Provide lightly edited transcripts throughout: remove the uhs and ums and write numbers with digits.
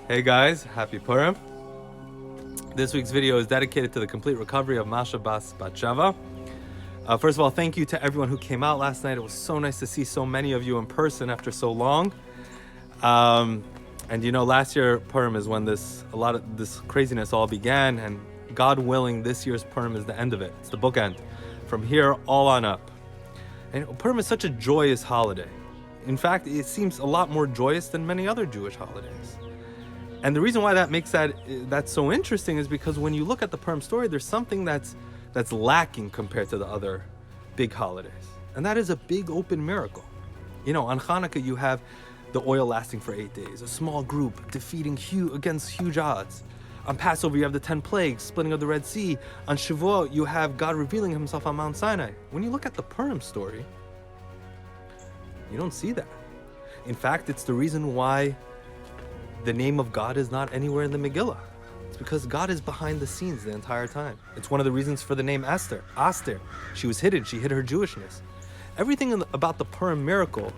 Hey guys, happy Purim. This week's video is dedicated to the complete recovery of Masha Bas Tetzave. First of all, thank you to everyone who came out last night. It was so nice to see so many of you in person after so long. And you know, last year Purim is when a lot of this craziness all began, and God willing, this year's Purim is the end of it. It's the bookend. From here all on up. And Purim is such a joyous holiday. In fact, it seems a lot more joyous than many other Jewish holidays. And the reason why that makes that's so interesting is because when you look at the Purim story, there's something that's lacking compared to the other big holidays. And that is a big open miracle. You know, on Hanukkah, you have the oil lasting for 8 days, a small group defeating against huge odds. On Passover, you have the 10 plagues, splitting of the Red Sea. On Shavuot, you have God revealing himself on Mount Sinai. When you look at the Purim story, you don't see that. In fact, it's the reason why the name of God is not anywhere in the Megillah. It's because God is behind the scenes the entire time. It's one of the reasons for the name Esther. Aster. She was hidden. She hid her Jewishness. Everything about the Purim miracle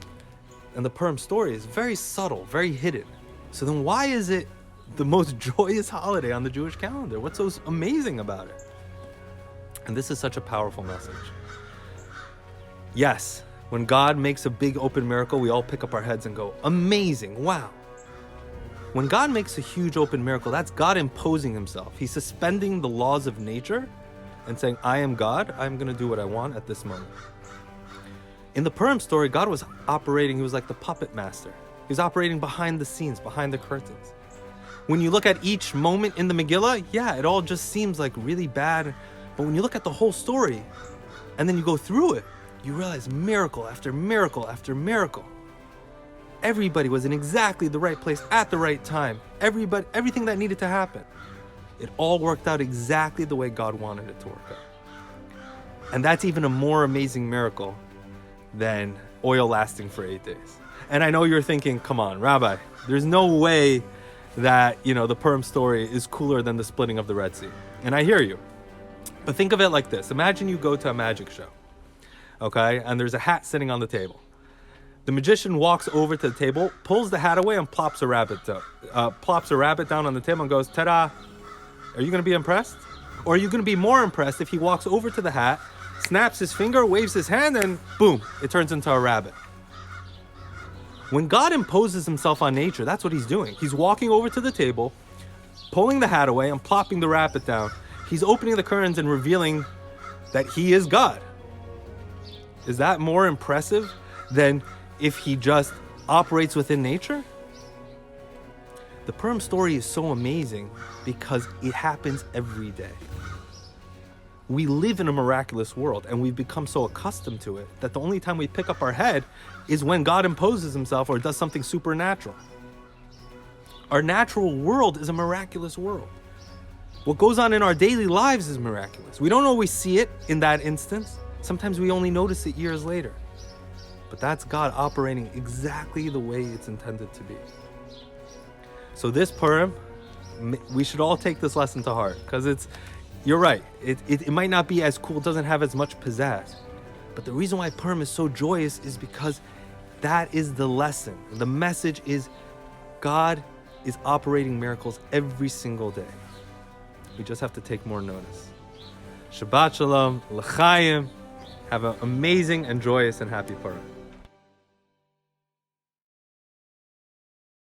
and the Purim story is very subtle, very hidden. So then why is it the most joyous holiday on the Jewish calendar? What's so amazing about it? And this is such a powerful message. Yes, when God makes a big open miracle, we all pick up our heads and go, amazing, wow. When God makes a huge open miracle, that's God imposing himself. He's suspending the laws of nature and saying, I am God, I'm going to do what I want at this moment. In the Purim story, God was operating, he was like the puppet master. He was operating behind the scenes, behind the curtains. When you look at each moment in the Megillah, yeah, it all just seems like really bad. But when you look at the whole story and then you go through it, you realize miracle after miracle after miracle. Everybody was in exactly the right place at the right time. Everything that needed to happen. It all worked out exactly the way God wanted it to work out. And that's even a more amazing miracle than oil lasting for 8 days. And I know you're thinking, come on, Rabbi, there's no way that, you know, the Purim story is cooler than the splitting of the Red Sea. And I hear you. But think of it like this. Imagine you go to a magic show, okay? And there's a hat sitting on the table. The magician walks over to the table, pulls the hat away, and plops a rabbit down on the table and goes, ta-da! Are you going to be impressed? Or are you going to be more impressed if he walks over to the hat, snaps his finger, waves his hand, and boom, it turns into a rabbit? When God imposes himself on nature, that's what he's doing. He's walking over to the table, pulling the hat away, and plopping the rabbit down. He's opening the curtains and revealing that he is God. Is that more impressive than if he just operates within nature? The Purim story is so amazing because it happens every day. We live in a miraculous world, and we've become so accustomed to it that the only time we pick up our head is when God imposes himself or does something supernatural. Our natural world is a miraculous world. What goes on in our daily lives is miraculous. We don't always see it in that instance. Sometimes we only notice it years later. But that's God operating exactly the way it's intended to be. So this Purim, we should all take this lesson to heart, because you're right, it might not be as cool, doesn't have as much pizzazz. But the reason why Purim is so joyous is because that is the lesson. The message is God is operating miracles every single day. We just have to take more notice. Shabbat Shalom, L'chaim. Have an amazing and joyous and happy Purim.